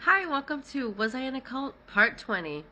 Hi, welcome to Was I in a Cult? Part 20.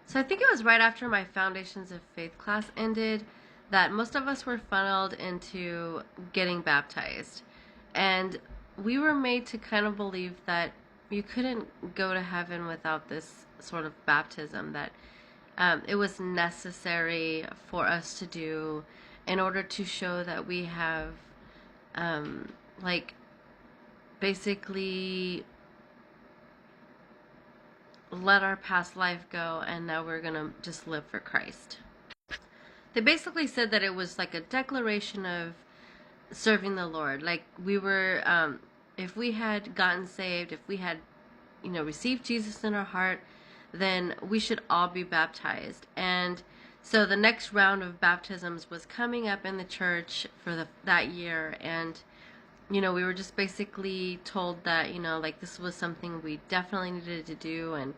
So I think it was right after my Foundations of Faith class ended that most of us were funneled into getting baptized. And we were made to kind of believe that you couldn't go to heaven without this sort of baptism, that it was necessary for us to do in order to show that we have, um, like, basically let our past life go and now we're gonna just live for Christ. They basically said that it was like a declaration of serving the Lord. Like we were, if we had gotten saved, if we had, received Jesus in our heart, then we should all be baptized. And so the next round of baptisms was coming up in the church for that year, and we were just basically told that, like this was something we definitely needed to do, and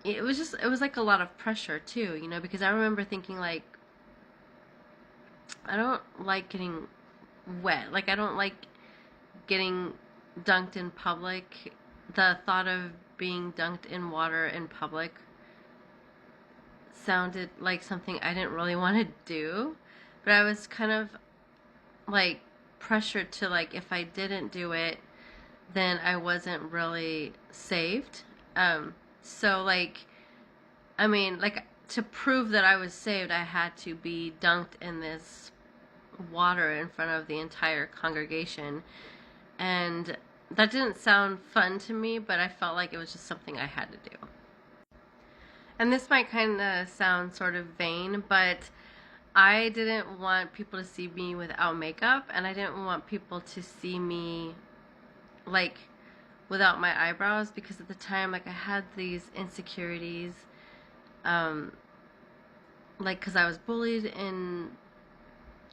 it was like a lot of pressure too, because I remember thinking like I don't like getting wet. Like I don't like getting dunked in public. The thought of being dunked in water in public sounded like something I didn't really want to do, but I was kind of like pressured to, like, if I didn't do it, then I wasn't really saved. So like I mean, like, to prove that I was saved, I had to be dunked in this water in front of the entire congregation. And that didn't sound fun to me, but I felt like it was just something I had to do. And this might kind of sound sort of vain, but I didn't want people to see me without makeup, and I didn't want people to see me, like, without my eyebrows, because at the time, like, I had these insecurities, um, like, because I was bullied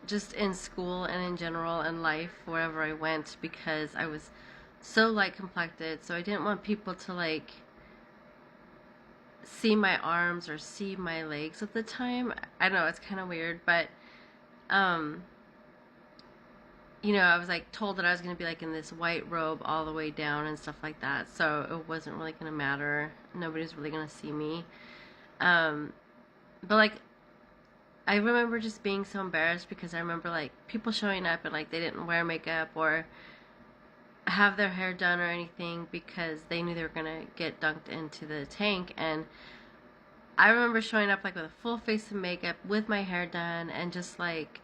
just in school and in general in life wherever I went, because I was so light complected. So I didn't want people to, like, see my arms or see my legs at the time. I know it's kind of weird, but um I was like told that I was going to be like in this white robe all the way down and stuff like that. So it wasn't really going to matter. Nobody's really going to see me. Um but like I remember just being so embarrassed, because I remember like people showing up and like they didn't wear makeup or have their hair done or anything, because they knew they were gonna get dunked into the tank. And I remember showing up like with a full face of makeup with my hair done, and just like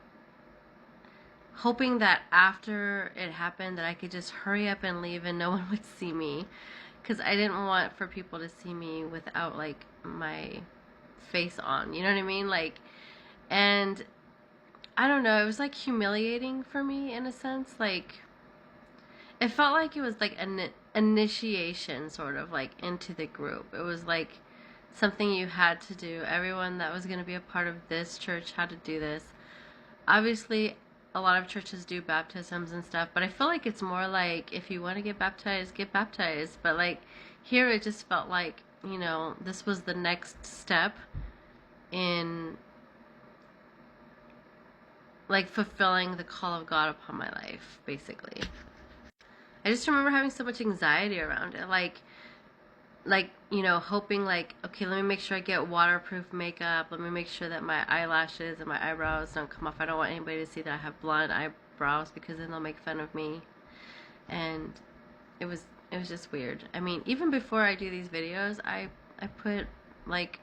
hoping that after it happened that I could just hurry up and leave and no one would see me, because I didn't want for people to see me without like my face on, you know what I mean? Like, and I don't know, it was like humiliating for me in a sense. Like, it felt like it was like an initiation, sort of like into the group. It was like something you had to do. Everyone that was going to be a part of this church had to do this. Obviously, a lot of churches do baptisms and stuff, but I feel like it's more like if you want to get baptized, get baptized. But like here, it just felt like, this was the next step in like fulfilling the call of God upon my life, basically. I just remember having so much anxiety around it. Like, hoping like, okay, let me make sure I get waterproof makeup. Let me make sure that my eyelashes and my eyebrows don't come off. I don't want anybody to see that I have blonde eyebrows, because then they'll make fun of me. And it was just weird. I mean, even before I do these videos, I put like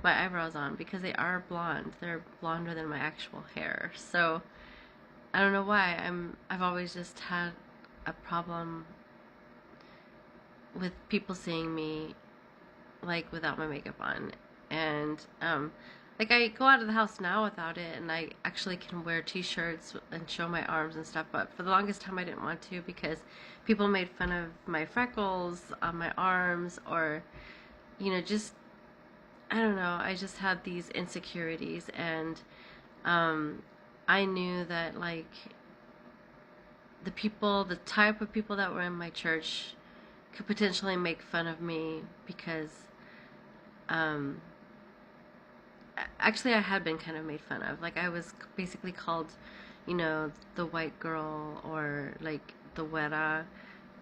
my eyebrows on, because they are blonde. They're blonder than my actual hair. So I don't know why. I've always just had a problem with people seeing me like without my makeup on. And like I go out of the house now without it, and I actually can wear t-shirts and show my arms and stuff, but for the longest time I didn't want to, because people made fun of my freckles on my arms, or just, I don't know, I just had these insecurities. And I knew that like the type of people that were in my church could potentially make fun of me, because um, actually I had been kind of made fun of. Like I was basically called, the white girl, or like the güera,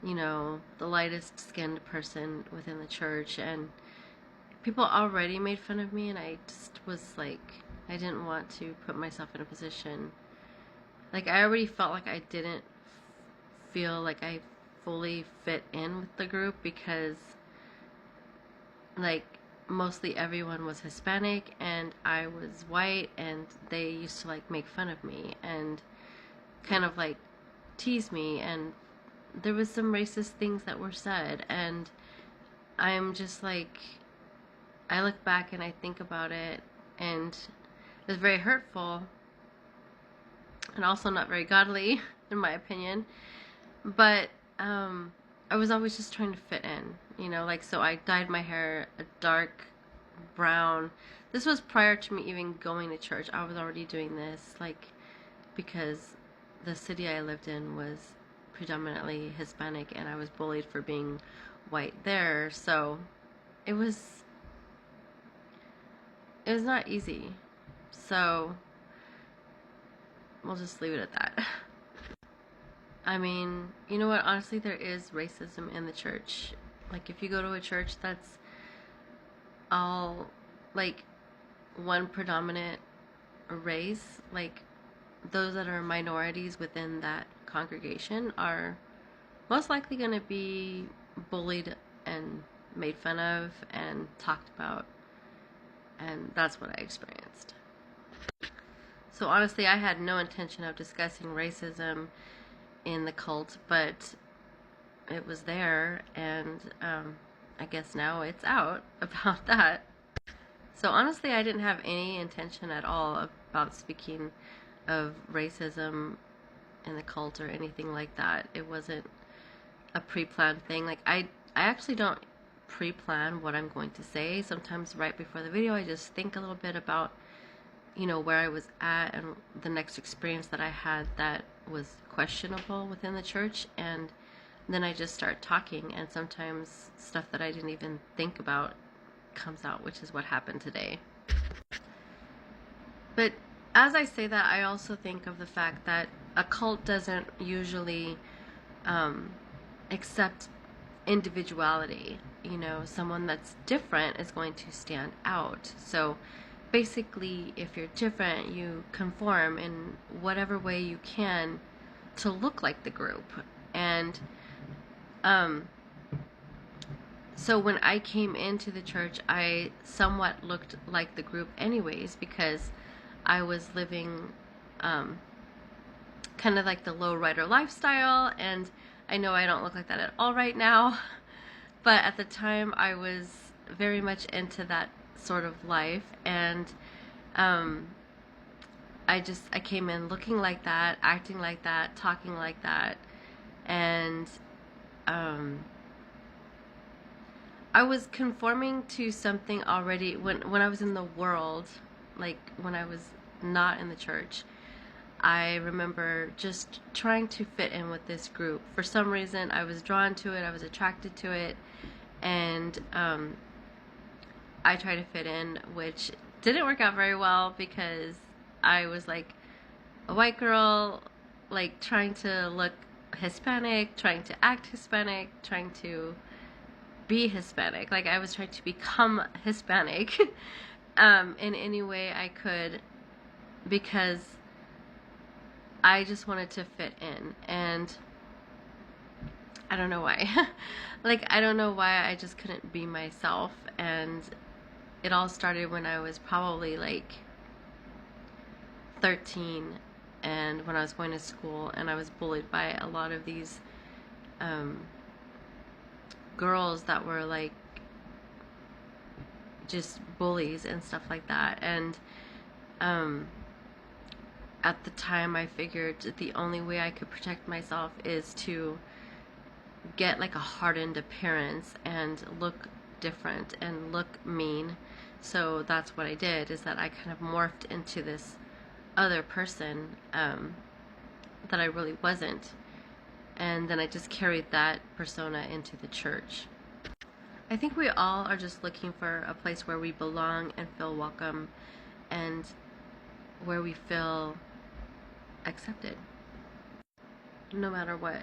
the lightest skinned person within the church, and people already made fun of me, and I just was like, I didn't want to put myself in a position. Like, I already felt like I didn't feel like I fully fit in with the group because, like, mostly everyone was Hispanic and I was white, and they used to like make fun of me and kind of like tease me, and there was some racist things that were said, and I'm just like, I look back and I think about it, and it's very hurtful and also not very godly in my opinion. But I was always just trying to fit in, like, so I dyed my hair a dark brown. This was prior to me even going to church. I was already doing this, like, because the city I lived in was predominantly Hispanic and I was bullied for being white there. So it was not easy. So we'll just leave it at that. I mean, you know what? Honestly, there is racism in the church. Like, if you go to a church that's all, like, one predominant race, like, those that are minorities within that congregation are most likely going to be bullied and made fun of and talked about. And that's what I experienced. So honestly, I had no intention of discussing racism in the cult, but it was there, and I guess now it's out about that. So honestly, I didn't have any intention at all about speaking of racism in the cult or anything like that. It wasn't a pre-planned thing. Like, I actually don't pre-plan what I'm going to say. Sometimes right before the video, I just think a little bit about where I was at and the next experience that I had that was questionable within the church, and then I just start talking, and sometimes stuff that I didn't even think about comes out, which is what happened today. But as I say that, I also think of the fact that a cult doesn't usually accept individuality. Someone that's different is going to stand out. So basically, if you're different, you conform in whatever way you can to look like the group. And so when I came into the church, I somewhat looked like the group anyways, because I was living kind of like the lowrider lifestyle, and I know I don't look like that at all right now, but at the time I was very much into that sort of life, and I came in looking like that, acting like that, talking like that, and I was conforming to something already when I was in the world, like when I was not in the church. I remember just trying to fit in with this group. For some reason, I was drawn to it, I was attracted to it, and I tried to fit in, which didn't work out very well because I was like a white girl, like trying to look Hispanic, trying to act Hispanic, trying to be Hispanic. Like, I was trying to become Hispanic in any way I could, because I just wanted to fit in, and I don't know why. Like, I don't know why I just couldn't be myself, and it all started when I was probably like 13, and when I was going to school, and I was bullied by a lot of these girls that were like just bullies and stuff like that. And at the time I figured the only way I could protect myself is to get like a hardened appearance and look different and look mean. So that's what I did, is that I kind of morphed into this other person that I really wasn't, and then I just carried that persona into the church. I think we all are just looking for a place where we belong and feel welcome, and where we feel accepted, no matter what.